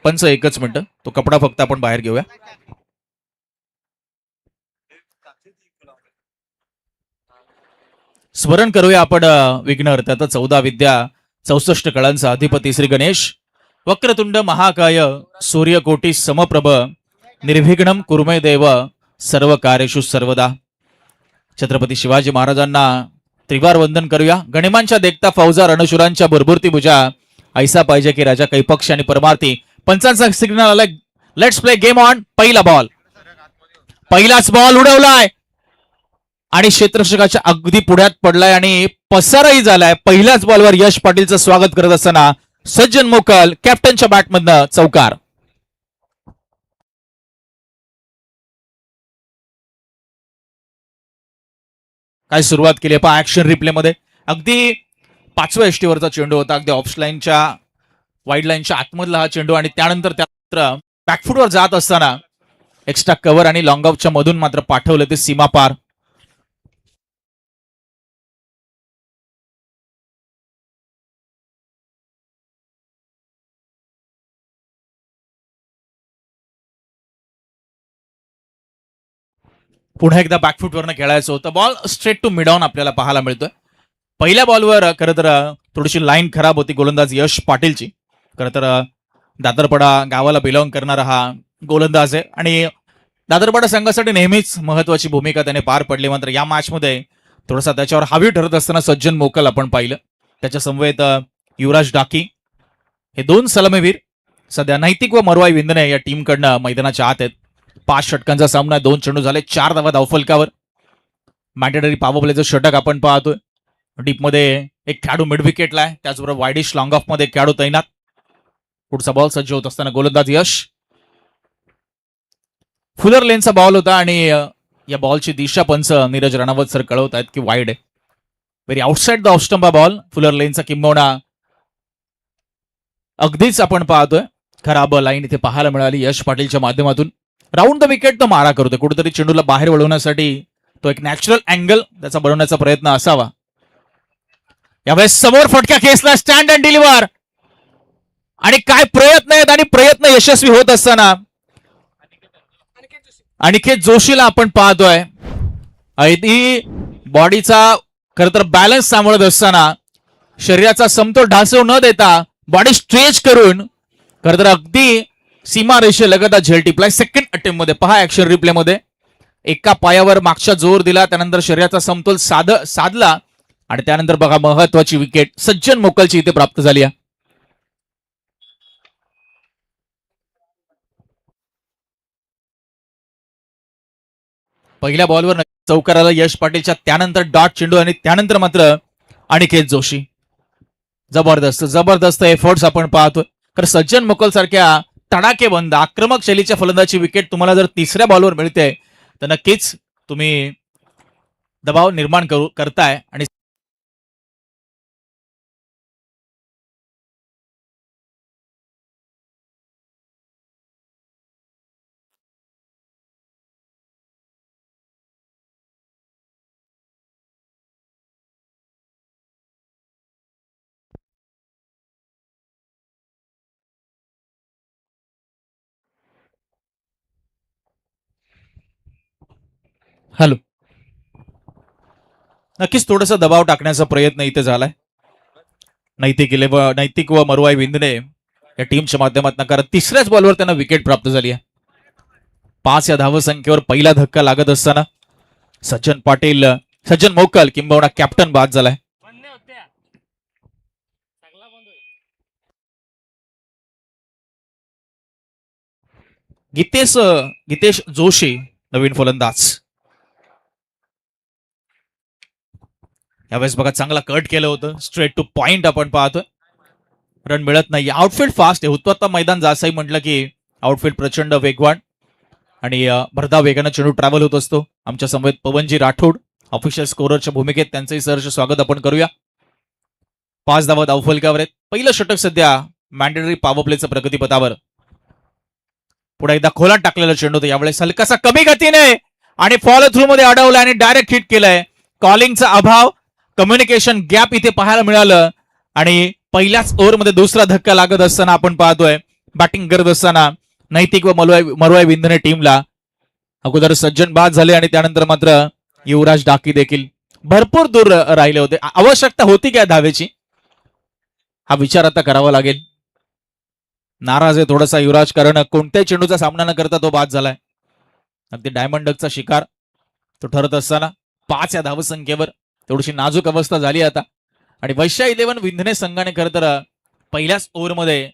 पंच एकच मिनिट, तो कपडा फक्त आपण बाहेर घेऊया. स्मरण करूया आपण विघ्नहर्त्याचा 14 विद्या 64 कळांचा अधिपती श्री गणेश. वक्रतुंड महाकाय सूर्यकोटी समप्रभ निर्विघ्नम कुर्मे देव सर्व कार्येषु सर्वदा. छत्रपती शिवाजी महाराजांना त्रिवार वंदन करूया. गणिमांच्या देखता फौजा रणशुरांच्या भरभूरती भुजा ऐसा पाहिजे की राजा कैपक्ष आणि परमार्थी. पंचांचा सिग्नल आलाय. Let's play game on. पहिला बॉल, पहिलाच बॉल उडवलाय आणि क्षेत्ररक्षकाच्या अगदी पुढ्यात पडलाय आणि पसाराही झालाय. पहिल्याच बॉलवर यश पाटीलचं स्वागत करत असताना सज्जन मोकल कॅप्टनच्या बॅटमधनं चौकार. काय सुरुवात केली पहा ऍक्शन रिप्ले मध्ये. अगदी 5व्या एसटीवरचा चेंडू होता, अगदी ऑफ लाईनच्या वाईड लाईनच्या आतमधला हा चेंडू आणि त्यानंतर बॅकफुटवर जात असताना एक्स्ट्रा कव्हर आणि लॉंग ऑफच्या मधून मात्र पाठवलं ते सीमा पार. पुन्हा एकदा बॅकफुटवरनं खेळायचं होतं. Ball straight to mid on आपल्याला पाहायला मिळतोय. पहिल्या बॉलवर खरं तर थोडीशी लाईन खराब होती गोलंदाज यश पाटीलची. खरं तर दादरपाडा गावाला बिलॉंग करणारा हा गोलंदाज आहे आणि दादरपाडा संघासाठी नेहमीच महत्वाची भूमिका त्याने पार पडली. मात्र या मॅचमध्ये थोडासा त्याच्यावर हावी ठरत असताना सज्जन मोकल आपण पाहिलं. त्याच्या समवेत युवराज डाकी हे दोन सलामीवीर सध्या नैतिक व मरवाई विंदने या टीमकडनं मैदानाच्या आत आहेत. 5 षटकांचा सामना, 2 चेंडू झाले, 4 धावा धावफलकावर. मॅन्डेटरी पॉवर प्लेचं षटक आपण पाहतोय. डीपमध्ये एक खेळाडू मिड विकेटला आहे, त्याचबरोबर वाईडिश लॉंग ऑफ मध्ये खेळाडू तैनात. पुढचा बॉल सज्ज होत असताना गोलंदाज यश. फुलर लेनचा बॉल होता आणि या बॉलची दिशा पंच नीरज रणावत सर कळवत आहेत की वाईड आहे. Very outside the off stump ball. Fuller लेनचा किंबहुना अगदीच आपण पाहतोय खराब लाईन इथे पाहायला मिळाली यश पाटीलच्या माध्यमातून. राऊंड द विकेट तो मारा करतोय. कुठेतरी चेंडूला बाहेर वळवण्यासाठी तो एक नॅचरल अँगल त्याचा बनवण्याचा प्रयत्न असावा. यावेळेस समोर फटक्या खेचला, स्टँड अँड डिलिव्हर. आणि काय प्रयत्न आहेत आणि प्रयत्न यशस्वी होत असताना अनिकेत जोशीला आपण पाहतोय. बॉडीचा खरं तर बॅलन्स सांभाळत असताना शरीराचा समतोल ढासळू न देता बॉडी स्ट्रेच करून खरं तर अगदी सीमा रेषेलगत झेल टिपलाय. सेकंड अटेम्प्ट मध्ये पहा ऍक्शन रिप्ले मध्ये. एका पायावर मागच्या जोर दिला, त्यानंतर शरीराचा समतोल साधला आणि त्यानंतर बघा महत्वाची विकेट सज्जन मोकलची इथे प्राप्त झाली आहे. पहिल्या बॉलवर चौकाराला यश पाटीलच्या, त्यानंतर डॉट चेंडू आणि त्यानंतर मात्र अनिकेत जोशी. जबरदस्त जबरदस्त एफर्ट्स आपण पाहतोय. तर सज्जन मोकल सारख्या तडाकेबंद आक्रमक शैलीच्या फलंदाची विकेट तुम्हाला जर तिसऱ्या बॉलवर मिळते तर नक्कीच तुम्ही दबाव निर्माण करताय. आणि हॅलो, नक्कीच थोडासा दबाव टाकण्याचा प्रयत्न इथे झालाय. नैतिक व मरुवाई विंदने या टीमच्या माध्यमातून कारण तिसऱ्याच बॉलवर त्यांना विकेट प्राप्त झाली आहे. 5 या धावसंख्येवर पहिला धक्का लागत असताना सज्जन मोकल किंबहुना कॅप्टन बाद झालाय. गितेश जोशी नवीन फलंदाज. यावेळेस बघा चांगला कट केलं होतं, स्ट्रेट टू पॉइंट आपण पाहतोय. रन मिळत नाही. आउटफील्ड फास्ट आहे. हुतवाता मैदान जासही म्हटलं की आउटफील्ड प्रचंड वेगवान आणि भरधाव वेगानं चेंडू ट्रॅव्हल होत असतो. आमच्या समवेत पवनजी राठोड ऑफिशियल स्कोररच्या भूमिकेत त्यांचंही सहर्ष स्वागत आपण करूया. 5 धावा धावफलकावर आहेत. पहिलं षटक सध्या मॅन्डेटरी पॉवर प्लेचं प्रगतीपथावर. पुढे एकदा खोलात टाकलेला चेंडू होता, यावेळेस हलकासा कमी गतीने आणि फॉलो थ्रू मध्ये अडवलं आणि डायरेक्ट हिट केलंय. कॉलिंगचा अभाव, कम्युनिकेशन गॅप इथे पाहायला मिळालं आणि पहिल्याच ओव्हरमध्ये दुसरा धक्का लागत असताना आपण पाहतोय बॅटिंग करत असताना नैतिक व मरुआई विंधने टीमला अगोदर सज्जन बाद झाले आणि त्यानंतर मात्र युवराज डाकी देखील भरपूर दूर राहिले होते. आवश्यकता होती काय धावेची, हा विचार आता करावा लागेल. नाराज आहे थोडासा युवराज, कारण कोणत्याही चेंडूचा सामना न करता तो बाद झालाय. अगदी डायमंड डगचा शिकार तो ठरत असताना 5 या धावसंख्येवर थोडीशी नाजूक अवस्था झाली आता. आणि वैश्य 11 विंधने संघाने खरं तर पहिल्याच ओव्हरमध्ये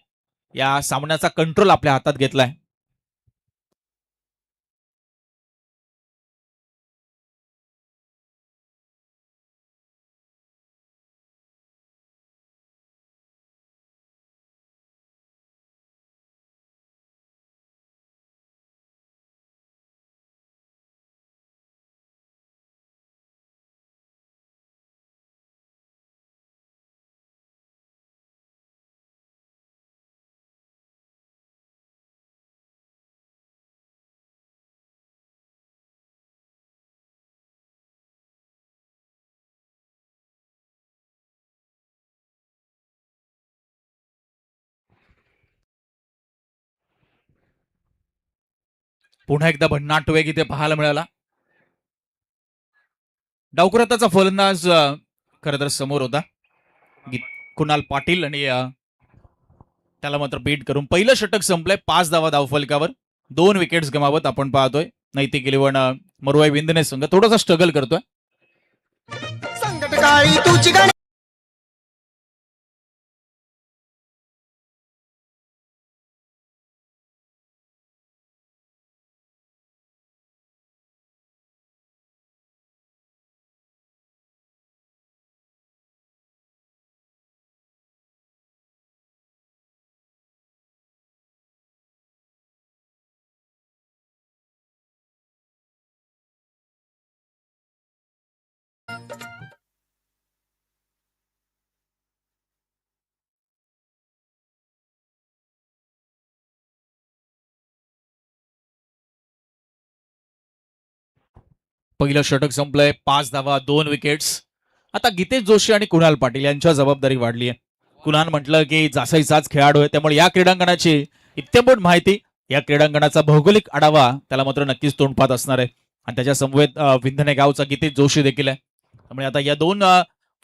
या सामन्याचा कंट्रोल आपल्या हातात घेतलाय. पुन्हा एकदा भन्नाट वेग इथे पाहायला मिळाला. डावकुराताचा फलंदाज खरं तर समोर होता कुणाल पाटील, आणि त्याला मात्र बीट करून पहिलं षटक संपलंय. 5 धावा धावफलकावर, 2 विकेट्स गमावत आपण पाहतोय नैतिक 11 मरुआई विंधने संघ थोडासा स्ट्रगल करतोय. पहिलं षटक संपलंय. 5 धावा, 2 विकेट्स. आता गीतेश जोशी आणि कुणाल पाटील यांच्या जबाबदारी वाढली आहे. कुणाल म्हटलं की जासाईचाच खेळाडू आहे, त्यामुळे या क्रीडांगणाची इत्यंभूत माहिती, या क्रीडांगणाचा भौगोलिक आढावा त्याला मात्र नक्कीच तोंडपाठ असणार आहे. आणि त्याच्या समवेत विंधने गावचा गीतेश जोशी देखील आहे. त्यामुळे आता या दोन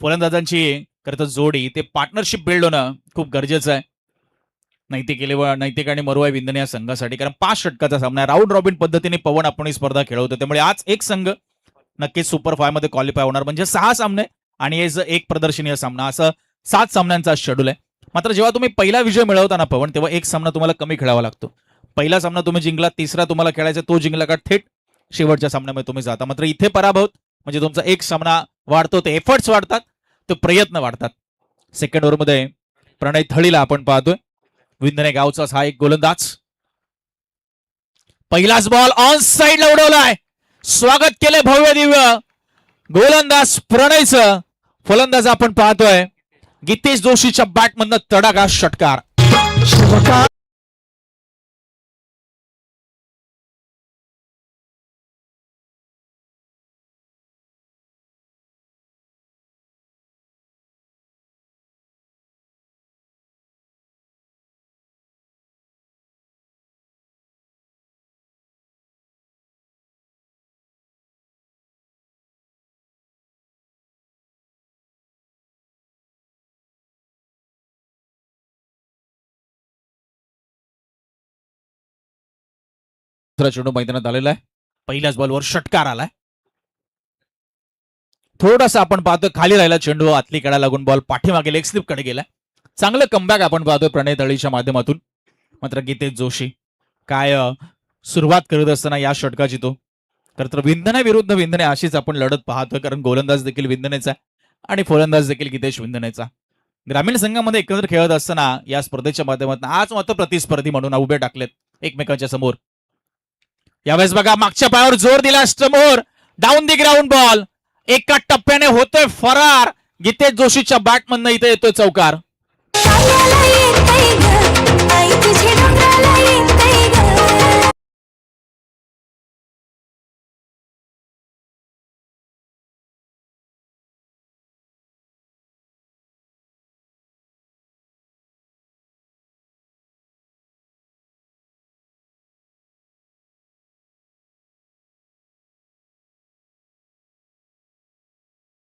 फलंदाजांची खरं जोडी, ते पार्टनरशिप बिल्ड होणं खूप गरजेचं आहे नैतिक आणि मरुआई विंधने या संघासाठी. कारण 5 षटकाचा सामना, राऊंड रॉबिन पद्धतीने पवन आपण ही स्पर्धा खेळवतो. त्यामुळे आज एक संघ नक्कीच सुपर 5 मध्ये क्वालिफाय होणार, म्हणजे 6 सामने आणि एक प्रदर्शनीय सामना, असं 7 सामन्यांचा शेड्यूल आहे. मात्र जेव्हा तुम्ही पहिला विजय मिळवता ना पवन, तेव्हा एक सामना तुम्हाला कमी खेळावा लागतो. पहिला सामना तुम्ही जिंकला, तिसरा तुम्हाला खेळायचा, तो जिंकला का थेट शेवटच्या सामन्यामध्ये तुम्ही जाता. मात्र इथे पराभव म्हणजे तुमचा एक सामना वाढतो, ते एफर्ट्स वाढतात, ते प्रयत्न वाढतात. सेकंड ओव्हरमध्ये प्रणय थळीला आपण पाहतोय, विंधने गावचाच हा एक गोलंदाज. पहिलाच बॉल ऑन साइडला उडवलाय, स्वागत केले भव्य दिव्य गोलंदाज प्रणयचं. फलंदाज आपण पाहतोय गीतेश जोशीच्या बॅटमधनं तडाखा षटकार. चेंडू मैदानात आलेला आहे. पहिल्याच बॉलवर षटकार आलाय. थोडासा आपण पाहतोय खाली राहिला चेंडू, आतली कडा लागून बॉल पाठीमागे लेग स्लिप कडे गेलाय. चांगलं कमबॅक आपण पाहतोय प्रणय तळीच्या माध्यमातून. मात्र गीतेश जोशी काय सुरुवात करत असताना या षटकाची, तो खरं तर विंधने विरुद्ध विंधने अशीच आपण लढत पाहतोय, कारण गोलंदाज देखील विंधनेचा आणि फलंदाज देखील गीतेश विंधनेचा. ग्रामीण संघामध्ये एकत्र खेळत असताना या स्पर्धेच्या माध्यमातून आज मात्र प्रतिस्पर्धी म्हणून उभे टाकलेत एकमेकांच्या समोर. यावेळेस बघा मागच्या पायावर जोर दिला समोर, डाऊन दी ग्राउंड बॉल, एका टप्प्याने होतोय फरार. गीतेश जोशीच्या बॅटमधनं इथे येतोय चौकार.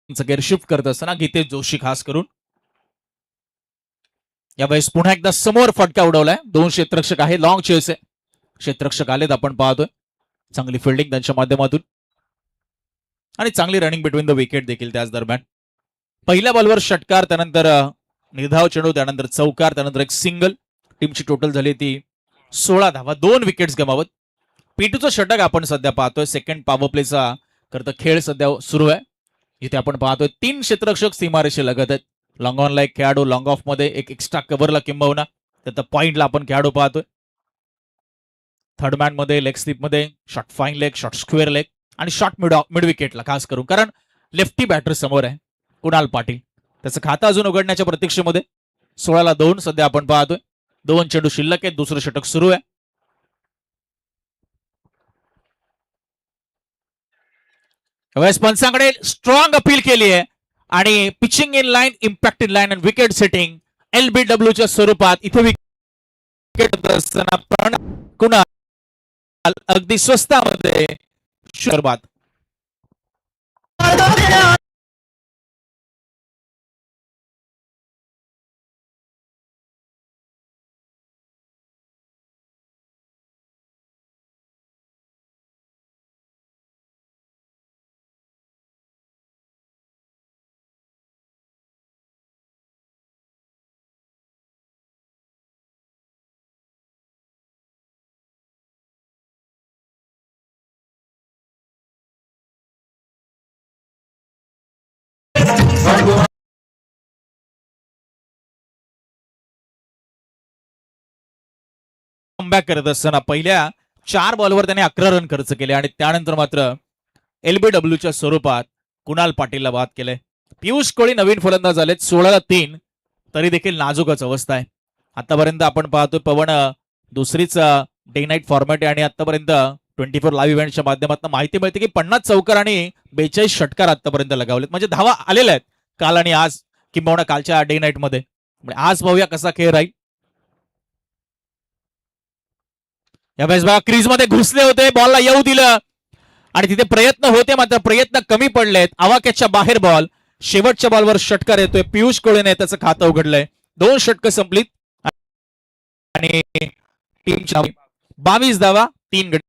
गेअर शिफ्ट करत असताना गीतेश जोशी खास करून यावेळेस पुन्हा एकदा समोर फटका उडवलाय. 2 क्षेत्ररक्षक आहे, लॉंग चेस आहे. क्षेत्ररक्षक आलेत आपण पाहतोय. चांगली फिल्डिंग त्यांच्या माध्यमातून आणि चांगली रनिंग बिटवीन द विकेट देखील त्याच दरम्यान. पहिल्या बॉलवर षटकार, त्यानंतर निर्धाव चेंडू, त्यानंतर चौकार, त्यानंतर एक सिंगल. टीमची टोटल झाली ती 16 धावा, 2 विकेट्स गमावत. P2चं षटक आपण सध्या पाहतोय. सेकंड पॉवर प्लेचा करता खेळ सध्या सुरू आहे. इथे आपण पाहतोय 3 क्षेत्ररक्षक सीमारेषे लगत आहेत. लॉंग ऑनला एक खेळाडू, लॉंग ऑफ मध्ये एक एक्स्ट्रा कव्हरला किंबहुना त्यात पॉइंटला आपण खेळाडू पाहतोय. थर्ड मॅन मध्ये, लेग स्लिप मध्ये, short fine leg, short square leg आणि शॉर्ट मिड विकेटला खास करून, कारण लेफ्टी बॅटर समोर आहे कुणाल पाटील. त्याचं खातं अजून उघडण्याच्या प्रतीक्षेमध्ये. 16ला 2 सध्या आपण पाहतोय. 2 चेंडू शिल्लक आहेत. दुसरं षटक सुरू आहे. वेस्ट पंचांकडे स्ट्रॉंग अपील केली आहे आणि pitching in line, impact in line आणि विकेट सेटिंग LBWच्या स्वरूपात इथे विकेट असताना कुणाल अगदी स्वस्तामध्ये सुरुवात. कमबॅक करत असताना पहिल्या 4 बॉलवर त्याने 11 रन खर्च केले आणि त्यानंतर मात्र LBWच्या स्वरूपात कुणाल पाटीलला बाद केले. पियुष कोळी नवीन फलंदाज झालेत. 16ला 3, तरी देखील नाजूकच अवस्था आहे. आतापर्यंत आपण पाहतोय पवन दुसरीच डे नाईट फॉर्मॅट आहे आणि आतापर्यंत 24 लाईव्ह इव्हेंटच्या माध्यमातून माहिती मिळते की 50 चौकार आणि 42 षटकार आतापर्यंत लगावलेत. म्हणजे धावा आलेल्या आहेत काल आणि आज, किंबहुना कालच्या डे नाईट मध्ये. आज पाहूया कसा खेळ राहील. यावेळेस बघा क्रीज मध्ये घुसले होते, बॉलला येऊ दिलं आणि तिथे प्रयत्न होते, मात्र प्रयत्न कमी पडलेत. आवाक्याच्या बाहेर बॉल. शेवटच्या बॉलवर षटकार येतोय. पियुष कोळीने त्याचं खातं उघडलंय. 2 षटकं संपलीत आणि टीमच्या 22 धावा, 3 गडी.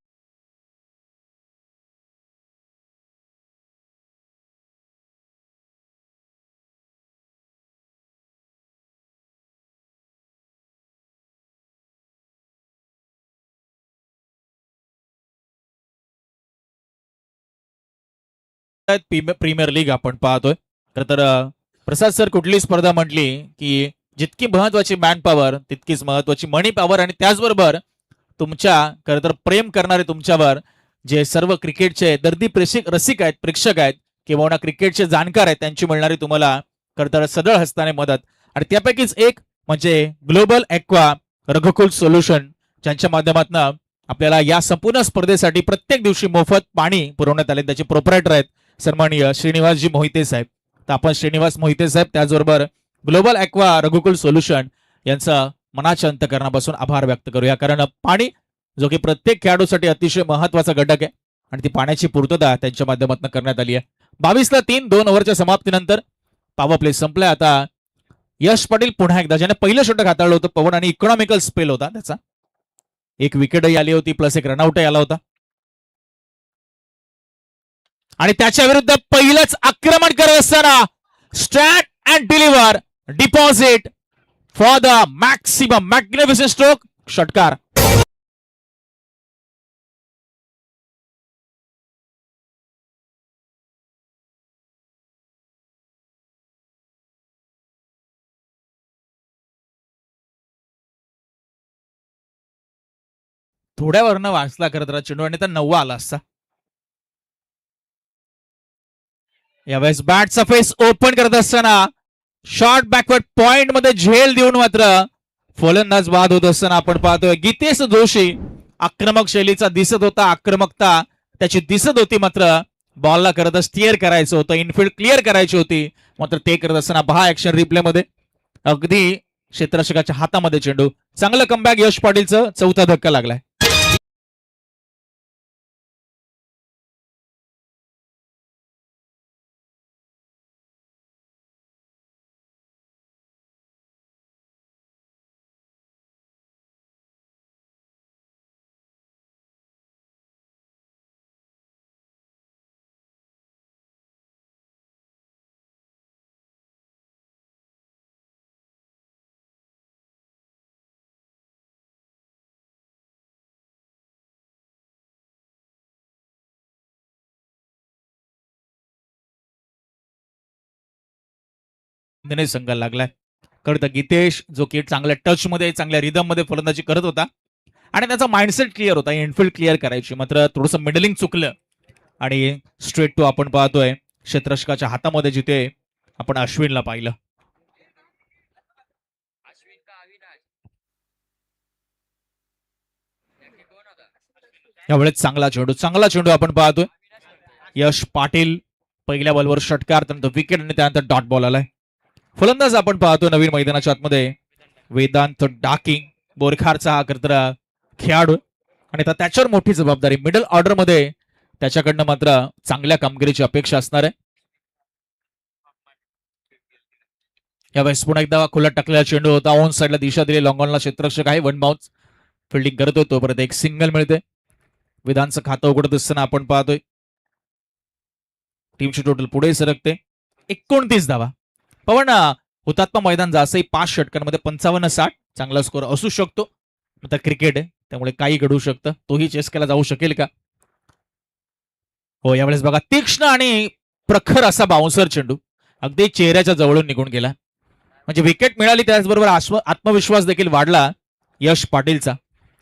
प्रीमियर लीग आपण पाहतोय. तर प्रसाद सर कुठली स्पर्धा म्हटली की जितकी महत्वाची मॅन पॉवर तितकीच महत्वाची मनी पॉवर, आणि त्याचबरोबर तुमच्या खरं तर प्रेम करणारे तुमच्यावर जे सर्व क्रिकेटचे दर्दी रसिक आहेत, प्रेक्षक आहेत किंवा क्रिकेटचे जाणकार आहेत, त्यांची मिळणारी तुम्हाला खरं तर सदळ हस्ताने मदत. आणि त्यापैकीच एक म्हणजे ग्लोबल ॲक्वा रघुकुल सोल्युशन, ज्यांच्या माध्यमातून आपल्याला या संपूर्ण स्पर्धेसाठी प्रत्येक दिवशी मोफत पाणी पुरवण्यात आले. त्याचे प्रोपरायटर आहेत सन्माननीय श्रीनिवासजी मोहिते साहेब. तर आपण श्रीनिवास मोहिते साहेब, त्याचबरोबर ग्लोबल ॲक्वा रघुकुल सोल्युशन यांचा मनाच्या अंतकरणापासून आभार व्यक्त करूया. कारण पाणी जो की प्रत्येक खेळाडूसाठी अतिशय महत्वाचा घटक आहे आणि ती पाण्याची पूर्तता त्यांच्या माध्यमातून करण्यात आली आहे. 22ला 3, 2 ओव्हरच्या समाप्तीनंतर पॉवर प्ले संपलाय. आता यश पाटील पुन्हा एकदा, ज्याने पहिलं षटक हाताळलं होतं पवन आणि इकॉनॉमिकल स्पेल होता त्याचा, 1 विकेटही आली होती प्लस 1 रनआउटही आला होता. आणि त्याच्या विरुद्ध पहिलंच आक्रमण करत असताना stat and deliver deposit for the maximum magnificent stroke, षटकार. थोड्यावरनं वाचला करत राहा चेंडू आणि त्या 9 आला असता. यावेळेस बॅटचा फेस ओपन करत असताना शॉर्ट बॅकवर्ड पॉइंट मध्ये झेल देऊन मात्र फलंदाज बाद होत असताना आपण पाहतोय गीतेश जोशी. आक्रमक शैलीचा दिसत होता, आक्रमकता त्याची दिसत होती, मात्र बॉलला करत स्टिअर करायचं होतं, इनफिल्ड क्लिअर करायची होती, मात्र ते करत असताना पहा ऍक्शन रिप्ले मध्ये अगदी क्षेत्ररक्षकाच्या हातामध्ये चेंडू. चांगलं कमबॅक यश पाटीलचं, 4था धक्का लागलाय. विंदने संघाला लागलाय. कळतं गीतेश जो की चांगल्या टच मध्ये चांगल्या रिदम मध्ये फलंदाजी करत होता आणि त्याचा माइंडसेट क्लिअर होता, इनफिल्ड क्लिअर करायची. मात्र थोडंसं मिडलिंग चुकलं आणि स्ट्रेट टू आपण पाहतोय क्षेत्ररक्षकाच्या हातामध्ये, जिथे आपण अश्विनला पाहिलं. यावेळेस चांगला चेंडू आपण पाहतोय. यश पाटील पहिल्या बॉलवर षटकार, त्यानंतर विकेट आणि त्यानंतर डॉट बॉल आलाय. फलंदाज आपण पाहतो नवीन मैदानाच्या आतमध्ये वेदांत डाकी, बोरखारचा हा करतरा खेळाडू आणि आता त्याच्यावर मोठी जबाबदारी. मिडल ऑर्डर मध्ये त्याच्याकडनं मात्र चांगल्या कामगिरीची अपेक्षा असणार आहे. यावेळेस पुन्हा एकदा खुला टाकलेला चेंडू होता, ऑन साईडला दिशा दिली, लॉंग ऑनला क्षेत्ररक्षक आहे, वन बाउन्स फिल्डिंग करतोय, तोपर्यंत एक सिंगल मिळते. विधानचं खातं उघडत असताना आपण पाहतोय टीमची टोटल पुढे सरकते 29 धावा. पण हुतात्मा मैदान जास्तही 5 षटकांमध्ये 55-60 चांगला स्कोर असू शकतो. आता क्रिकेट आहे त्यामुळे काही घडू शकतं. तोही चेस केला जाऊ शकेल का? हो, यावेळेस बघा तीक्ष्ण आणि प्रखर असा बाउन्सर चेंडू अगदी चेहऱ्याच्या जवळून निघून गेला. म्हणजे विकेट मिळाली, त्याचबरोबर आत्मविश्वास देखील वाढला यश पाटीलचा.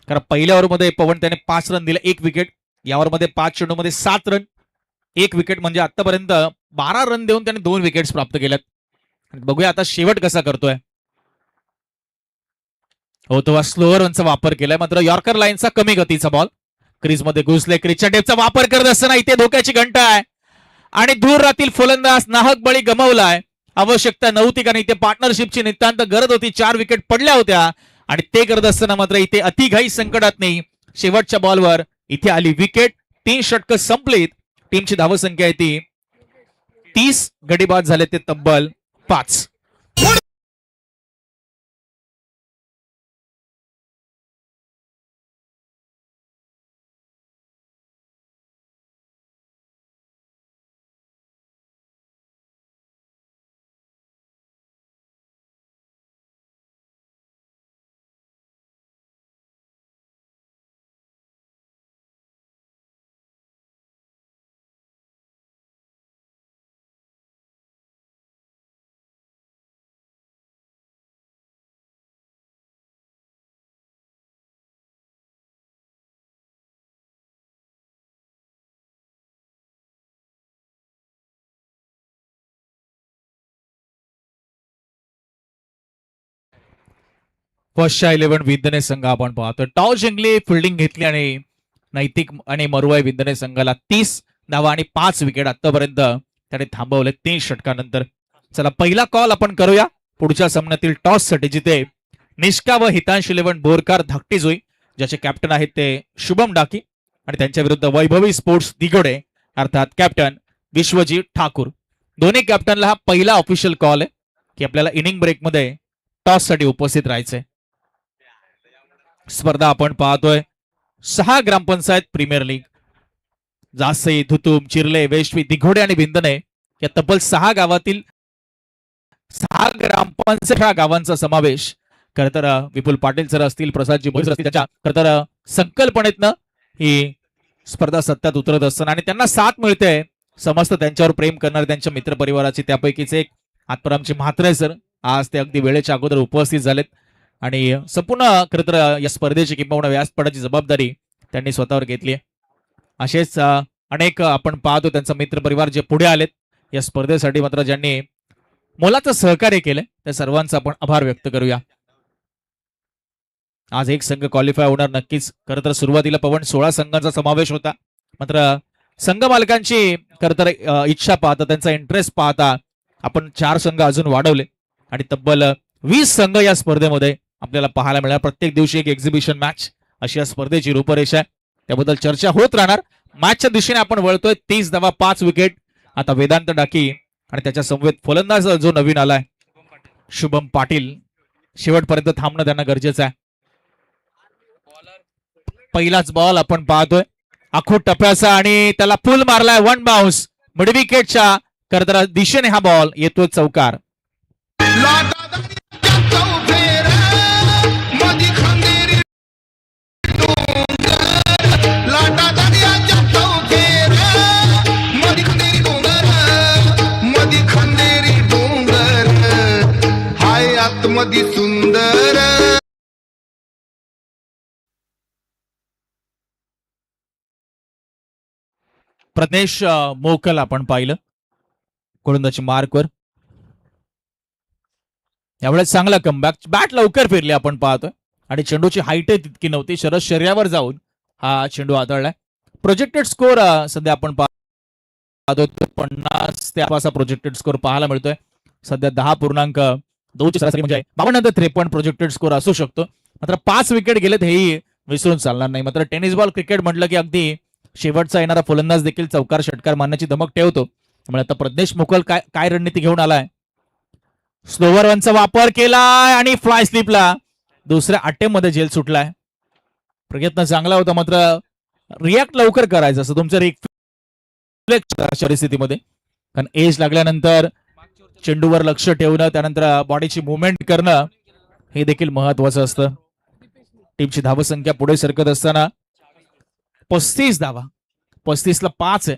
कारण पहिल्या ओव्हरमध्ये पवन त्याने 5 रन दिले, 1 विकेट. या ओव्हरमध्ये 5 चेंडूमध्ये 7 रन, 1 विकेट. म्हणजे आतापर्यंत 12 रन देऊन त्याने 2 विकेट्स प्राप्त केल्यात. बघूया आता शेवट कसा करतोय. हो, तो स्लोअर रनचा वापर केलाय, मात्र यॉर्कर लाईनचा कमी गतीचा बॉल क्रीजमध्ये घुसले. क्रीजच्या डेपचा वापर करत असताना इथे धोक्याची घंटा आहे आणि दूर राहतील फलंदाज नाहक बळी गमावलाय. आवश्यकता नव्हती कारण इथे पार्टनरशिपची नितांत गरज होती. 4 विकेट पडल्या होत्या आणि ते करत असताना मात्र इथे अतिघाई संकटात नाही. शेवटच्या बॉलवर इथे आली विकेट. 3 षटकं संपलीत. टीमची धावसंख्या आहे ती 30, गडी बाद झाले ते तब्बल 5. फर्स्टच्या 11 विंदने संघ आपण पाहतो. टॉस जिंकली, फिल्डिंग घेतली आणि नैतिक आणि मरुवाई विंदने संघाला 30 धावा आणि 5 विकेट आतापर्यंत त्याने थांबवले 3 षटकानंतर. चला पहिला कॉल आपण करूया पुढच्या सामन्यातील टॉस साठी, जिथे निष्का व हितांश 11 बोरकार धाकटी जोई, ज्याचे कॅप्टन आहेत ते शुभम डाकी आणि त्यांच्या विरुद्ध वैभवी स्पोर्ट्स दिगोडे अर्थात कॅप्टन विश्वजीत ठाकूर. दोन्ही कॅप्टनला हा पहिला ऑफिशियल कॉल आहे की आपल्याला इनिंग ब्रेकमध्ये टॉस साठी उपस्थित राहायचंय. स्पर्धा आपण पाहतोय 6 ग्रामपंचायत प्रीमियर लीग. जासई, धुतुम, चिर्ले, वेश्वी, दिघोडे आणि बिंदने या तब्बल 6 गावातील 6 ग्रामपंचायत गावांचा समावेश खरं तर विपुल पाटील सर असतील, प्रसादजी भोईर असतील, त्याच्या खरं तर संकल्पनेतनं ही स्पर्धा सत्यात उतरत असताना आणि त्यांना साथ मिळते समस्त त्यांच्यावर प्रेम करणारे त्यांच्या मित्रपरिवाराची. त्यापैकीच एक आत्मारामचे म्हात्रे सर आज ते अगदी वेळेच्या अगोदर उपस्थित झालेत आणि संपूर्ण खरं तर या स्पर्धेची किंबहुना व्यासपीठाची जबाबदारी त्यांनी स्वतःवर घेतली आहे. असेच अनेक आपण पाहतो त्यांचा मित्रपरिवार जे पुढे आलेत या स्पर्धेसाठी, मात्र ज्यांनी मोलाचं सहकार्य केलंय त्या सर्वांचा आपण आभार व्यक्त करूया. आज एक संघ क्वालिफाय होणार नक्कीच. खरं तर सुरुवातीला पवन 16 संघांचा समावेश होता, मात्र संघ मालकांची खरं तर इच्छा पाहता, त्यांचा इंटरेस्ट पाहता आपण 4 संघ अजून वाढवले आणि तब्बल 20 संघ या स्पर्धेमध्ये आपल्याला पाहायला मिळाला. प्रत्येक दिवशी एक एक्झिबिशन मॅच अशी या स्पर्धेची रूपरेषा आहे. त्याबद्दल चर्चा होत राहणार. मॅचच्या दिशेने आपण वळतोय. 30 धावा 5 विकेट. आता वेदांत डाकी आणि त्याच्या समवेत फलंदाज जो नवीन आलाय शुभम पाटील, शेवटपर्यंत थांबणं त्यांना गरजेचं आहे. पहिलाच बॉल आपण पाहतोय आखूड टप्प्याचा आणि त्याला पुल मारलाय, 1 बाउन्स मिड विकेटच्या करता दिशेने हा बॉल येतोय चौकार. अगदी सुंदर. प्रज्ञेश मोकल आपण पाहिलं गोलंदाजी मार्कवर. यावेळेस चांगला कमबॅक, बॅट लवकर फिरली आपण पाहतोय आणि चेंडूची हाईट तितकी नव्हती, शरद शर्यावर जाऊन हा चेंडू हाताळलाय. प्रोजेक्टेड स्कोर सध्या आपण पाहतो 50 ते आसपास प्रोजेक्टेड स्कोर पाहायला मिळतोय. सध्या 10.2 ची सरासरी म्हणजे 52-53 प्रोजेक्टेड स्कोर असू शकतो. मात्र 5 विकेट गेलेत हेही विसरून चालणार नाही. मात्र टेनिस बॉल क्रिकेट म्हटलं की अगदी शेवटचा येणारा फलंदाज देखील चौकार षटकार मारण्याची धमक ठेवतो. त्यामुळे आता प्रज्ञेश मोकल काय रणनीती घेऊन आलाय. स्लोवर वनचा वापर केलाय आणि फ्लाय स्लिपला दुसऱ्या अटेम्प्ट मध्ये झेल सुटलाय. प्रयत्न चांगला होता, मात्र रिॲक्ट लवकर करायचं असं तुमचं परिस्थितीमध्ये. कारण एज लागल्यानंतर चेंडूवर लक्ष ठेवणं, त्यानंतर बॉडीची मुवमेंट करणं हे देखील महत्वाचं असतं. टीमची धावसंख्या पुढे सरकत असताना 35 धावा, 35 ला 5 आहे.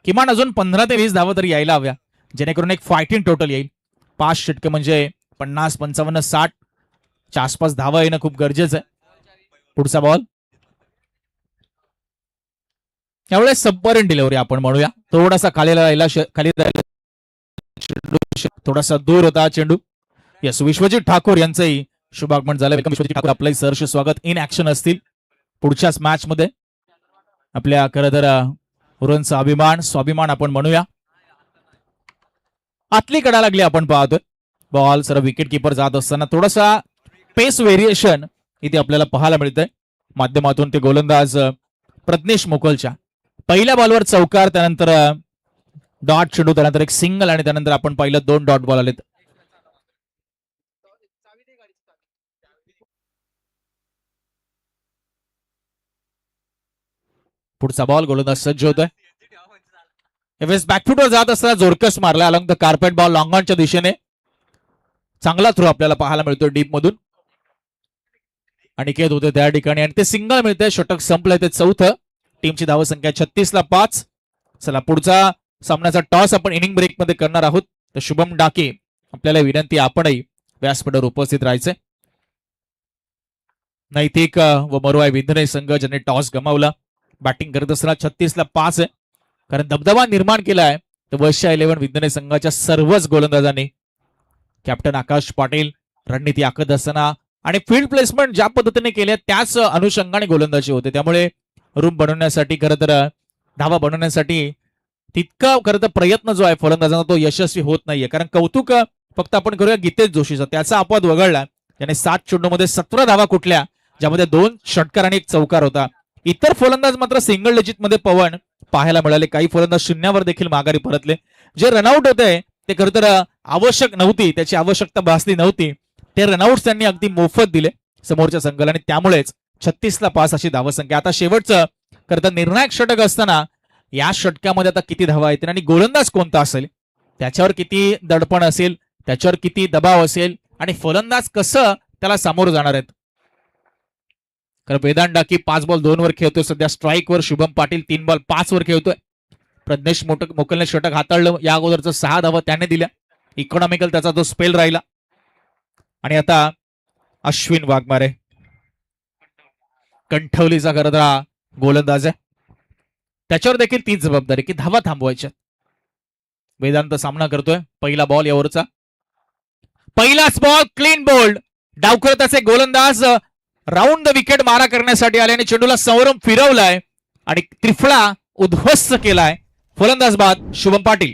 किमान अजून 15 ते 20 धावा तरी यायला हव्या, जेणेकरून एक फायटिंग टोटल येईल. 5 षटके म्हणजे 50, 55, 60 च्या आसपास धावा येणं खूप गरजेचं आहे. पुढचा बॉल यावेळेस सबमरीन डिलिव्हरी आपण म्हणूया. थोडासा खाली राहिला थोडासा दूर होता चेंडू. यस, विश्वजित ठाकूर यांचंही शुभागमन झालं. विश्वजित ठाकूर आपलंही सहर्ष स्वागत इन ऍक्शन असतील पुढच्याच मॅच मध्ये. आपल्या खरं तर उरणचा स्वाभिमान आपण म्हणूया. आतली कडा लागली आपण पाहतोय. बॉल सर्व विकेट किपर जात असताना थोडासा पेस व्हेरिएशन इथे आपल्याला पाहायला मिळतंय माध्यमातून. ते गोलंदाज प्रज्ञेश मोकलच्या पहिल्या बॉलवर चौकार, त्यानंतर डॉट चेंडू, त्यानंतर एक सिंगल आणि त्यानंतर आपण पाहिलं 2 डॉट बॉल आलेत. पुढचा बॉल गोलंदाज सज्ज होतोय. बॅकफुटवर जात असताना जोरकस मारला along the carpet ball long ऑनच्या दिशेने. चांगला थ्रो आपल्याला पाहायला मिळतोय डीप मधून. अनिकेत होते त्या ठिकाणी आणि ते सिंगल मिळते. षटक संपलंय, ते चौथं. टीमची धावसंख्या 36 ला 5. चला पुढचा सामन्याचा टॉस आपण इनिंग ब्रेक मध्ये करणार आहोत. तर शुभम डाके आपल्याला विनंती, आपणही व्यासपीठावर उपस्थित राहायचंय. नैतिक व मरुआय विंधने संघ ज्यांनी टॉस गमावला, बॅटिंग करत असताना 36 ला 5 आहे. कारण दबदबा निर्माण केलाय तर वर्षा 11 विंधने संघाच्या सर्वच गोलंदाजांनी. कॅप्टन आकाश पाटील रणनीती आखत असताना आणि फील्ड प्लेसमेंट ज्या पद्धतीने केल्या त्याच अनुषंगाने गोलंदाजी होते. त्यामुळे रूम बनवण्यासाठी, खरं तर धावा बनवण्यासाठी तितका खरं तर प्रयत्न जो आहे फलंदाजांना तो यशस्वी होत नाहीये. कारण कौतुक फक्त आपण करूया गीतेश जोशीचा, त्याचा अपवाद वगळला. त्याने 7 चेंडूमध्ये 17 धावा कुठल्या, ज्यामध्ये 2 षटकार आणि 1 चौकार होता. इतर फलंदाज मात्र सिंगल डिजिट मध्ये पवन पाहायला मिळाले. काही फलंदाज शून्यावर देखील माघारी परतले. जे रनआउट होते ते खरं तर आवश्यक नव्हती, त्याची आवश्यकता भासली नव्हती, ते रनआउट त्यांनी अगदी मोफत दिले समोरच्या संघाला आणि त्यामुळेच 36 ला 5 अशी धावसंख्या. आता शेवटचं खरं तर निर्णायक षटक असताना या षटकामध्ये आता किती धावा येतील आणि गोलंदाज कोणता असेल, त्याच्यावर किती दडपण असेल, त्याच्यावर किती दबाव असेल आणि फलंदाज कसं त्याला सामोरं जाणार आहेत. कारण वेदांत डाकी 5 बॉल 2 वर खेळतोय सध्या स्ट्राईकवर. शुभम पाटील 3 बॉल 5 वर खेळतोय. प्रज्ञेश मोकलने षटक हाताळलं. या अगोदरचं 6 धावा त्याने दिल्या. इकॉनॉमिकल त्याचा तो स्पेल राहिला. आणि आता अश्विन वाघमारे कंठवलीचा खरं तर गोलंदाज आहे. त्याच्यावर देखील तीच जबाबदारी की धावा थांबवायच्या. वेदांत सामना करतोय. पहिला बॉल यावरचा, पहिलाच बॉल क्लीन बोल्ड. डावखुरताचे गोलंदाज राऊंड द विकेट मारा करण्यासाठी आले आणि चेंडूला समोरून फिरवलाय आणि त्रिफळा उद्ध्वस्त केलाय. फलंदाज बाद शुभम पाटील.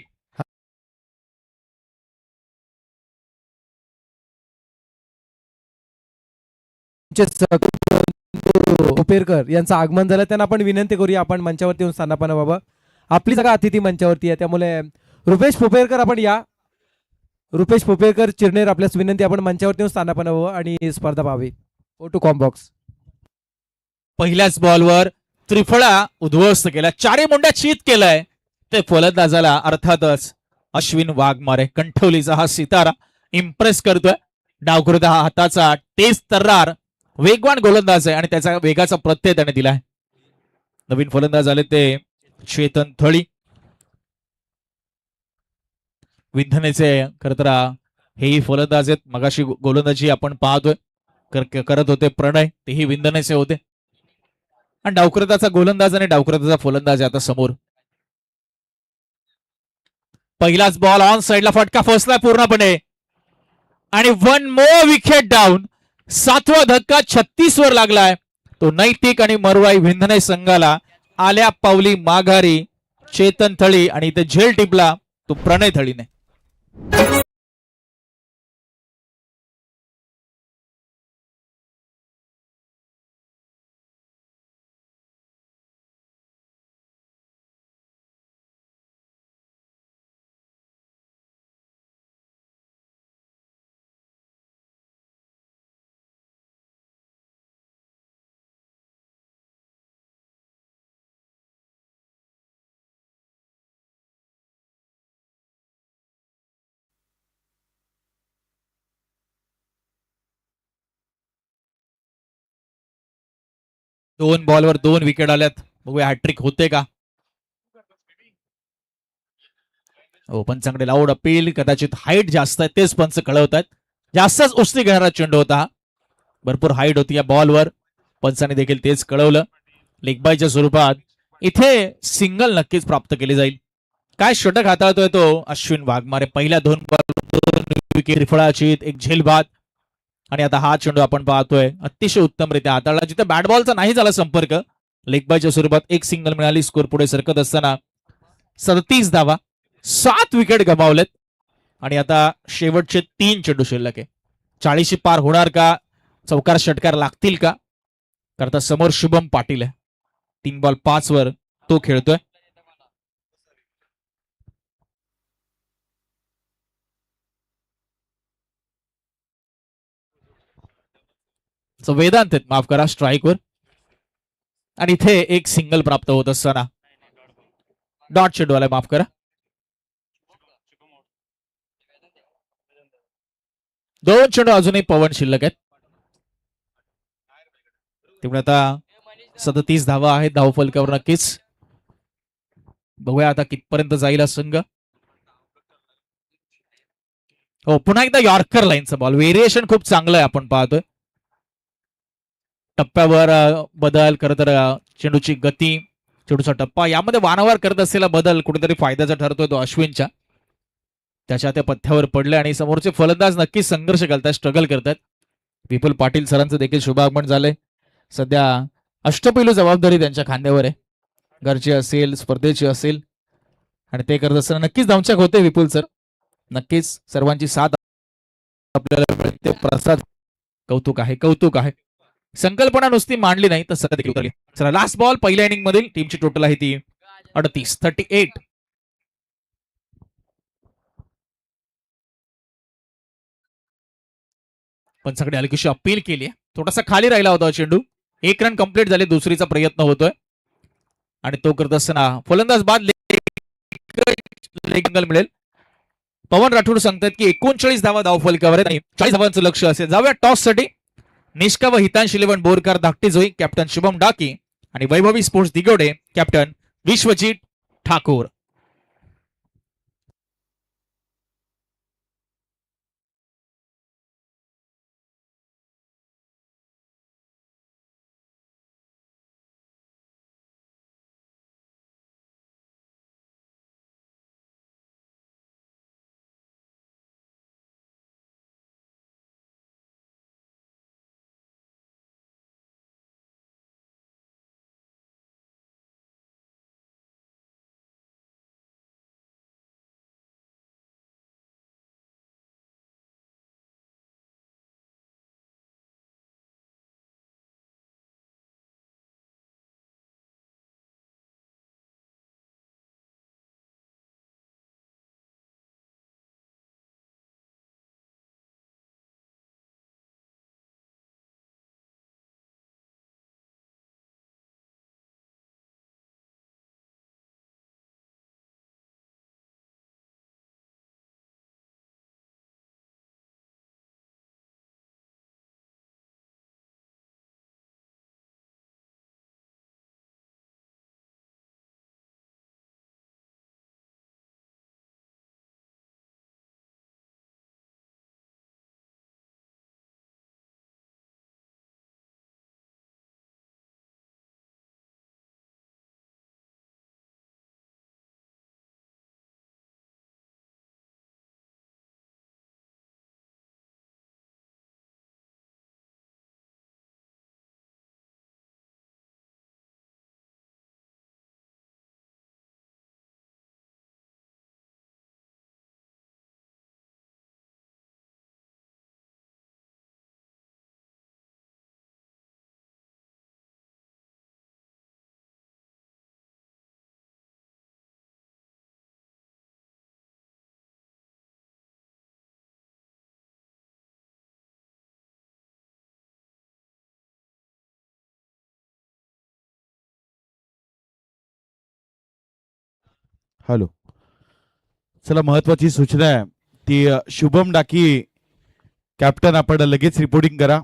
पोपेरकर यांचं आगमन झालं. त्यांना आपण विनंती करूया आपण मंचावरती येऊन स्थानापन्न व्हावं. आपली जागा अतिथी मंचावरती आहे, त्यामुळे रुपेश पोपेरकर आपण या. रुपेश पोपेरकर चिरनेर आपल्यास विनंती, आपण मंचावरती येऊन स्थानापन्न व्हावं आणि स्पर्धा पाहावी. ओ टू कॉम्बॉक्स. पहिल्याच बॉलवर त्रिफळा उद्ध्वस्त केला, 4 मुंड्या चित केलाय ते फलंदाजाला. अर्थातच अश्विन वाघमारे कंठवलीचा हा सितारा इम्प्रेस करतोय. डावखुरता हा हाताचा तेज तर्रार वेगवान गोलंदाज आहे आणि त्याचा वेगाचा प्रत्यय त्याने दिलाय. नवीन फलंदाज आले ते चेतन थळी. विंधनेचे खरं तर हेही फलंदाज आहेत. मगाशी गोलंदाजी आपण पाहतोय करत होते प्रणय, तेही विंदनेचे होते. आणि डावकरताचा गोलंदाज आणि डावकरताचा फलंदाज आहे आता समोर. पहिलाच बॉल ऑन साइडला फटका फसला पूर्णपणे आणि वन मोर विकेट डाऊन. 7वा धक्का 36 वर लागलाय. तो नैतिक आणि मरवाई विंधने संघाला आल्या पावली माघारी चेतन थळी आणि इथे झेल टिपला तो प्रणय थळीने. दोन बॉलवर 2 विकेट आल्यात. बघूया हॅट्रिक होते का. हो पंचांकडे लाऊड अपील. कदाचित हाईट जास्त आहे तेच पंच कळवत आहेत. जास्तच उस्ती घेणारा चेंडू होता. भरपूर हाईट होती या बॉलवर. पंचांनी देखील तेच कळवलं. लेगबायच्या स्वरूपात इथे सिंगल नक्कीच प्राप्त केली जाईल. काय षटक हाताळतोय तो अश्विन वाघमारे. पहिल्या 2 बॉल विकेट त्रिफळाची एक झेलबाद. आणि आता हा चेंडू आपण पाहतोय अतिशय उत्तमरित्या हाताळला. जिथे बॅट बॉलचा नाही झाला संपर्क. लेगबायच्या स्वरूपात एक सिंगल मिळाली. स्कोर पुढे सरकत असताना 37 धावा. 7 विकेट गमावलेत आणि आता शेवटचे 3 चेंडू शिल्लक आहे. 40 पार होणार का. चौकार षटकार लागतील का. करता समोर शुभम पाटील आहे. 3 बॉल 5 वर तो खेळतोय. वेदांत आहेत माफ करा स्ट्राईकवर. आणि इथे एक सिंगल प्राप्त होत असताना डॉट चेंडू आलाय माफ करा. 2 चेंडू अजूनही पवन शिल्लक आहेत. त्यामुळे आता 37 धावा आहेत धावफलकावर नक्कीच. बघूया आता कितपर्यंत जाईल हा संघ. हो पुन्हा एकदा यॉर्कर लाईनचा बॉल. व्हेरिएशन खूप चांगलं आहे आपण पाहतोय. टप्प्यावर बदल खरं तर चेंडूची गती चेंडूचा टप्पा यामध्ये वारंवार करत असलेला बदल कुठेतरी फायद्याचा ठरतोय तो अश्विनच्या. त्याच्या त्या पथ्यावर पडले आणि समोरचे फलंदाज नक्कीच संघर्ष करतात स्ट्रगल करतात. विपुल पाटील सरांचं देखील शुभागमन झालंय. सध्या अष्टपैलू जबाबदारी त्यांच्या खांद्यावर आहे. घरची असेल स्पर्धेची असेल आणि ते करत असताना नक्कीच दमछाक होते विपुल सर. नक्कीच सर्वांची साथ आपल्याला मिळते. प्रसाद कौतुक आहे कौतुक आहे. संकल्पना नुसती मांडली नाही तर सध्या देखील उतरली. चला लास्ट बॉल पहिल्या इनिंग मधील टीमची टोटल आहे ती 38. पंचाकडे हलकीशी अपील केली. थोडासा खाली राहिला होता चेंडू. 1 रन कंप्लीट झाले. दुसरीचा प्रयत्न होतोय आणि तो करत असताना फलंदाज बाद लेग मिळेल. पवन राठोड सांगतात की 39 धावा धावफलकावर आहे. 40 धावांचं लक्ष असेल. जाऊया टॉस साठी. निष्का व हितांश इलेव्हन बोरकर धाकटी जोई कॅप्टन शुभम डाकी आणि Vaibhavi sports Digode captain Vishwajeet Thakur. Hello. चला, महत्वाची सूचना आहे ती शुभम डाकी कॅप्टन, आपण लगेच रिपोर्टिंग करा.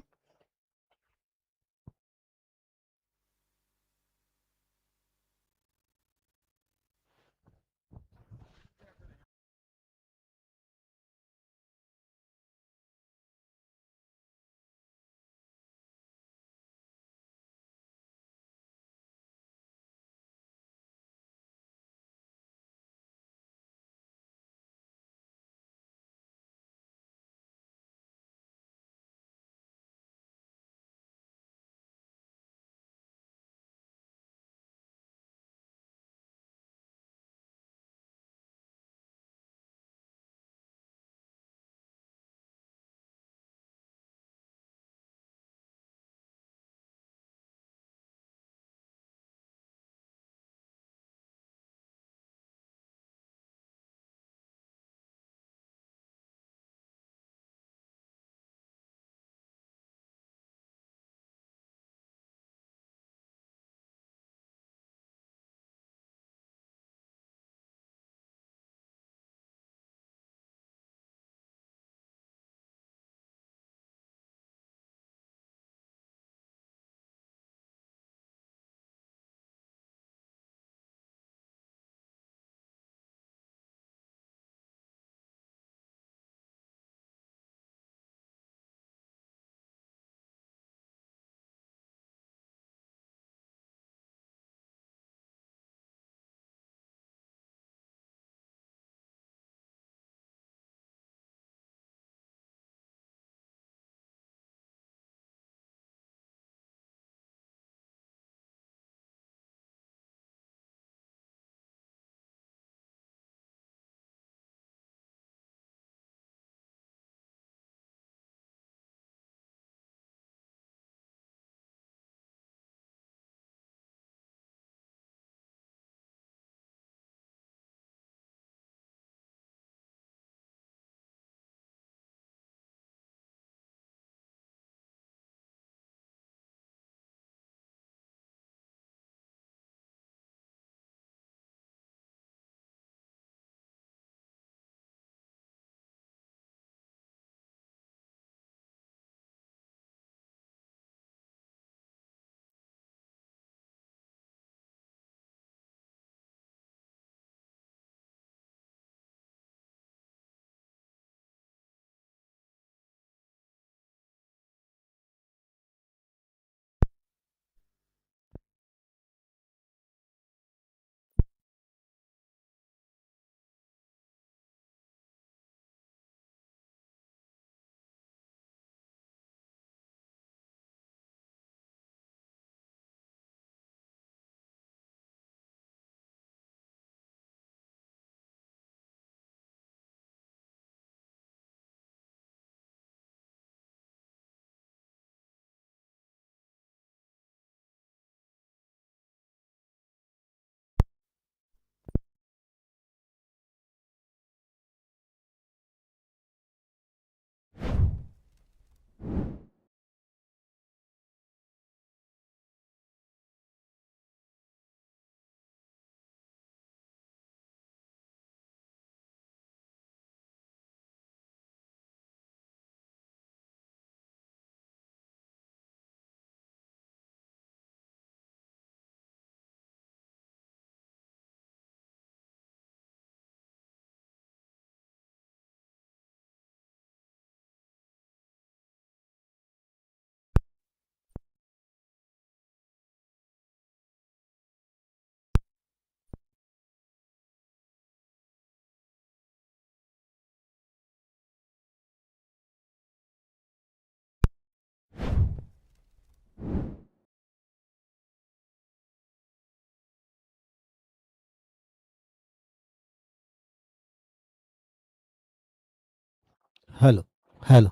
हॅलो. हॅलो.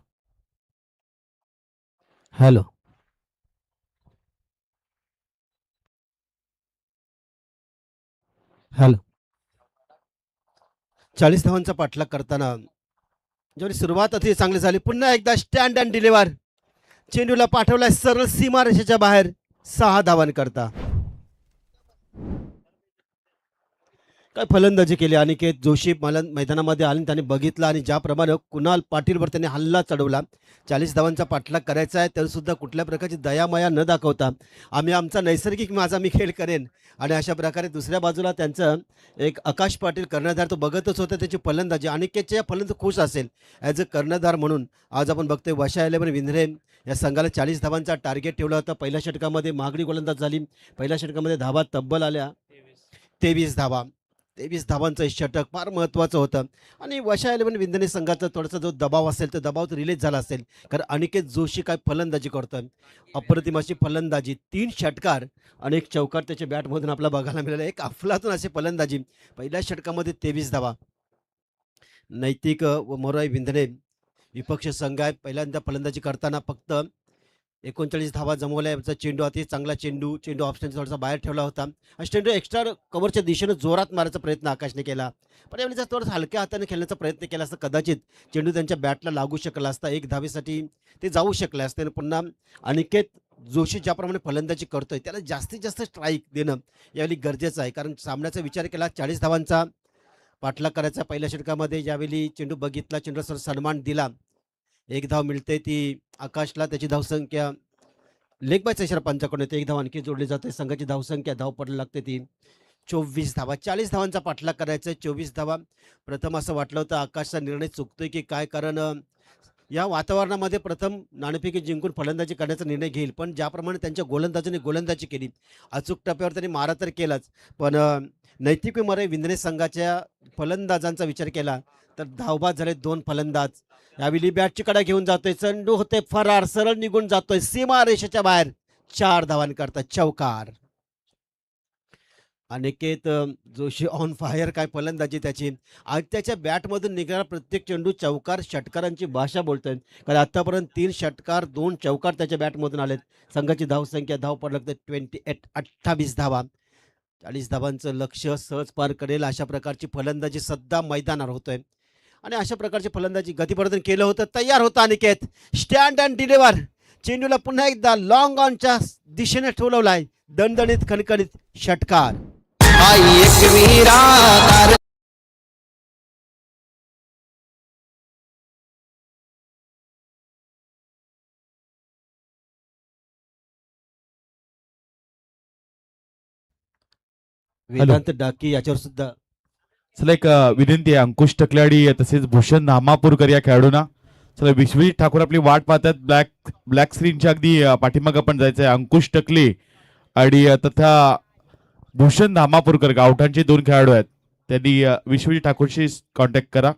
हॅलो. हॅलो. 40 धावांचा पाठलाग करताना जेवढी सुरुवात अति चांगली झाली, पुन्हा एकदा स्टँड अँड डिलिव्हर चेंडूला पाठवलाय सरळ सीमारेषेच्या बाहेर 6 धावांकरता. काय फलंदाजी केली अनिकेत जोशी मला मैदानामध्ये आले आणि त्यांनी बघितलं आणि ज्याप्रमाणे कुणाल पाटीलवर त्यांनी हल्ला चढवला 40 धावांचा पाठलाग करायचा आहे तरीसुद्धा कुठल्या प्रकारची दयामाया न दाखवता आम्ही आमचा नैसर्गिक माझा मी खेळ करेन आणि अशा प्रकारे दुसऱ्या बाजूला त्यांचं एक आकाश पाटील कर्णधार तो बघतच होता त्याची फलंदाजी अनिकेतच्या या फलंदाज खुश असेल ॲज अ कर्णधार म्हणून आज आपण बघतोय वशा 11 विंध्रे या संघाला 40 धावांचा टार्गेट ठेवला होता पहिल्या षटकामध्ये महागडी गोलंदाज झाली पहिल्या षटकामध्ये धावा तब्बल आल्या 23 धावा 23 धावांचं षटक फार महत्त्वाचं होतं आणि वशा 11 विंधने संघाचा थोडासा जो दबाव असेल तो दबाव तो रिलीज झाला असेल कारण अनिकेत जोशी काय फलंदाजी करतोय अप्रतिम अशी फलंदाजी 3 षटकार आणि 1 चौकार त्याच्या बॅटमधून आपल्याला बघायला मिळाला एक अफलातून अशी फलंदाजी पहिल्या षटकामध्ये 23 धावा नैतिक व मोराई विंधने विपक्ष संघ आहे पहिल्यांदा फलंदाजी करताना फक्त 39 धावा जमवल्या याचा चेंडू अति चांगला चेंडू ऑप्शनचा थोडासा बाहेर ठेवला होता आणि चेंडू एक्स्ट्रा कव्हरच्या दिशेनं जोरात मारायचा प्रयत्न आकाशने केला पण यावेळी थोडासा हलक्या हाताने खेळण्याचा प्रयत्न केला असता कदाचित चेंडू त्यांच्या बॅटला लागू शकला असता 1 धावेसाठी ते जाऊ शकले असते आणि पुन्हा अनिकेत जोशी ज्याप्रमाणे फलंदाजी करतोय त्याला जास्तीत जास्त स्ट्राईक देणं यावेळी गरजेचं आहे कारण सामन्याचा विचार केला 40 धावांचा पाठलाग करायचा पहिल्या षटकामध्ये ज्यावेळी चेंडू बघितला चेंडूला सन्मान दिला 1 धाव मिळते ती आकाशला त्याची धावसंख्या लेग बायचा इशारा पंचाकडून येते 1 धाव आणखी जोडली जाते संघाची धावसंख्या धाव पडला लागते ती 24 धावा 40 धावांचा पाठलाग करायचा 24 धावा प्रथम असं वाटलं होतं आकाशचा निर्णय चुकतोय की काय कारण या वातावरणामध्ये प्रथम नाणेफेकी जिंकून फलंदाजी करण्याचा निर्णय घेईल पण ज्याप्रमाणे त्यांच्या गोलंदाजाने गोलंदाजी केली अचूक टप्प्यावर त्यांनी मारा तर केलाच पण नैतिक मरे विंधने संघाच्या फलंदाजांचा विचार केला तर धावबाद झाले 2 फलंदाज यावेळी बॅटची कडा घेऊन जातोय चेंडू होते फरार सरळ निघून जातोय सीमा रेषेच्या बाहेर 4 धावांकरता चौकार अनिकेत जोशी ऑन फायर काय फलंदाजी त्याची आज त्याच्या बॅटमधून निघणारा प्रत्येक चेंडू चौकार षटकारांची भाषा बोलतोय कारण आतापर्यंत 3 षटकार 2 चौकार त्याच्या बॅटमधून आलेत संघाची धावसंख्या धाव पड लागते 28 धावा 40 धावांचं लक्ष सहज पार करेल अशा प्रकारची फलंदाजी सध्या मैदानावर होतोय आणि अशा प्रकारची फलंदाजी गतिवर्धन केलं होतं तयार होतं अनिकेत स्टँड अँड डिलिव्हर चेंडूला पुन्हा एकदा लॉंग ऑनच्या दिशेने ठेवलाय दणदणीत खणखणीत षटकार वेदांत डाकी याच्यावर सुद्धा चला एक विनंती आहे अंकुश टकलाडी तसेच भूषण नामापूरकर या खेळाडूंना चला विश्वजित ठाकूर आपली वाट पाहतात ब्लॅक स्क्रीनच्या अगदी पाठीमाग आपण जायचंय अंकुश टकले आणि तथा भूषण नामापूरकर गावठाणचे 2 खेळाडू आहेत त्यांनी विश्वजित ठाकूरशी कॉन्टॅक्ट करा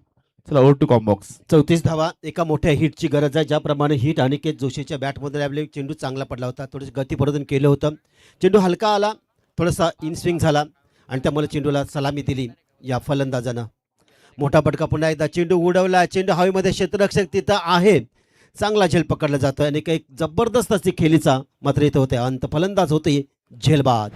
चला ओव्हर टू कॉम्बॉक्स 34 धावा एका मोठ्या हिटची गरज आहे ज्याप्रमाणे हिट अनिकेत जोशीच्या बॅटमध्ये लावले चेंडू चांगला पडला होता थोडंसं गतिवर्धन केलं होतं चेंडू हलका आला थोडासा इन स्विंग झाला आणि त्यामुळे चेंडूला सलामी दिली या फलंदाजानं मोठा फटका पुन्हा एकदा चेंडू उडवला चेंडू हवेमध्ये क्षेत्ररक्षक तिथं आहे चांगला झेल पकडला जातोय आणि एक जबरदस्त अशी खेळीचा मात्र इथं होते अंत फलंदाज होते झेलबाद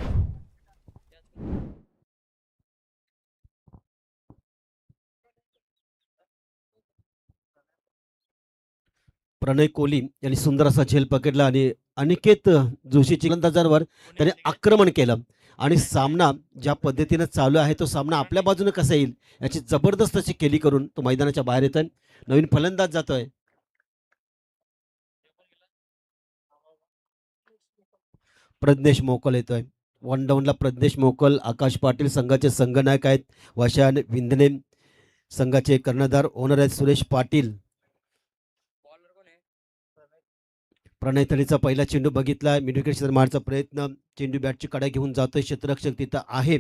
प्रणय कोहली यांनी सुंदर असा झेल पकडला आणि अनिकेत जोशीच्या गोलंदाजांवर त्याने आक्रमण केलं आणि सामना ज्या पद्धतीने चालू आहे तो सामना आपल्या बाजूने कसा येईल याची जबरदस्त अशी खेळी करून तो मैदानाच्या बाहेर येतोय नवीन फलंदाज जातोय प्रज्ञेश मोकल येतोय 1 डाऊनला प्रज्ञेश मोकल आकाश पाटील संघाचे संघनायक आहेत वशान विंधने संघाचे कर्णधार ओनर आहेत सुरेश पाटील प्रणय तळीचा पहिला चेंडू बघितला मिड विकेट क्षेत्र मारचा प्रयत्न चेंडू बॅटची कडा घेऊन जातोय क्षेत्ररक्षक तिथं आहे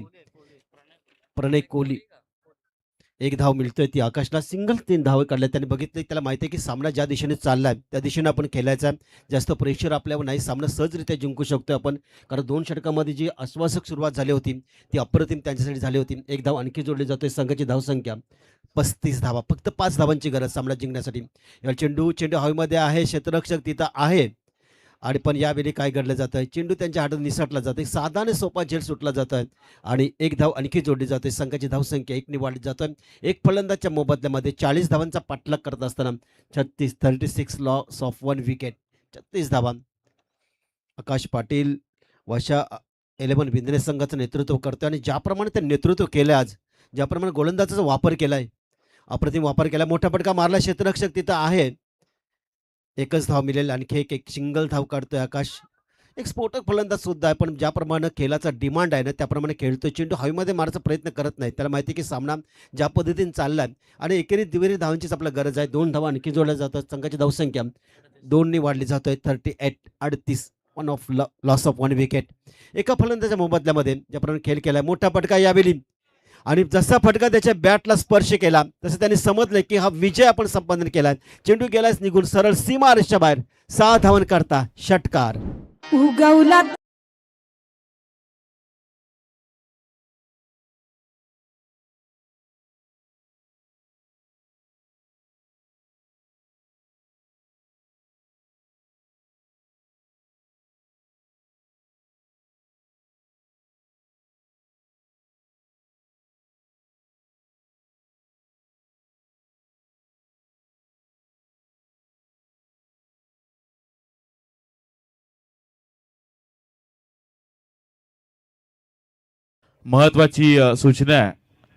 प्रणय कोहली 1 धाव मिळतोय ती आकाशला सिंगल 3 धाव काढल्या त्याने बघितलं त्याला माहिती आहे की सामना ज्या दिशेने चाललाय त्या दिशेने आपण खेळायचा जास्त प्रेशर आपल्यावर नाही सामना सहजरित्या जिंकू शकतोय आपण कारण 2 षटकामध्ये जी आश्वासक सुरुवात झाली होती ती अप्रतिम त्यांच्यासाठी झाली होती 1 धाव आणखी जोडली जातोय संघाची धावसंख्या 35 धावा फक्त 5 धावांची गरज सामना जिंकण्यासाठी या चेंडू हवेमध्ये आहे क्षेत्ररक्षक तिथं आहे आणि पण यावेळी काय घडलं जातं चेंडू त्यांच्या हातात निसटला जातो साधारण सोपा झेल सुटला जातोय आणि 1 धाव आणखी जोडली जाते संघाची धावसंख्या 1 ने वाढली जातोय एक फलंदाजच्या मोबदल्यामध्ये 40 धावांचा पाठलाग करत असताना 36 लॉस ऑफ 1 विकेट 36 धावा आकाश पाटील वशा 11 विंधने संघाचं नेतृत्व करतोय आणि ज्याप्रमाणे ते नेतृत्व केलं आज ज्याप्रमाणे गोलंदाजाचा वापर केलाय, अप्रतिम वापर केला. मोठा फटका मारला, क्षेत्ररक्षक तिथं आहे. एकच धाव मिळेल, आणखी एक सिंगल धाव काढतोय आकाश. एक स्फोटक फलंदाज सुद्धा आहे, पण ज्याप्रमाणे खेळाचा डिमांड आहे ना त्याप्रमाणे खेळतोय. चेंडू हवेमध्ये मारायचा प्रयत्न करत नाही. त्याला माहिती आहे की सामना ज्या पद्धतीने चाललाय आणि एकेरी दुहेरी धावांचीच आपल्याला गरज आहे. 2 धावा आणखी जोडल्या जातात. संघाची धावसंख्या 2 वाढली जातोय. 38 one of loss of 1 wicket. एका फलंदाजाच्या मोबदल्यामध्ये ज्याप्रमाणे खेळ केलाय, मोठा फटका यावेळी आणि जसा फटका त्याच्या बॅटला स्पर्श केला तसं त्यांनी समजलं की हा विजय आपण संपादन केलाय. चेंडू गेलाच निघून सरळ सीमारेषेच्या बाहेर. 6 धावन करता षटकार. उगवला महत्वाची सूचना आहे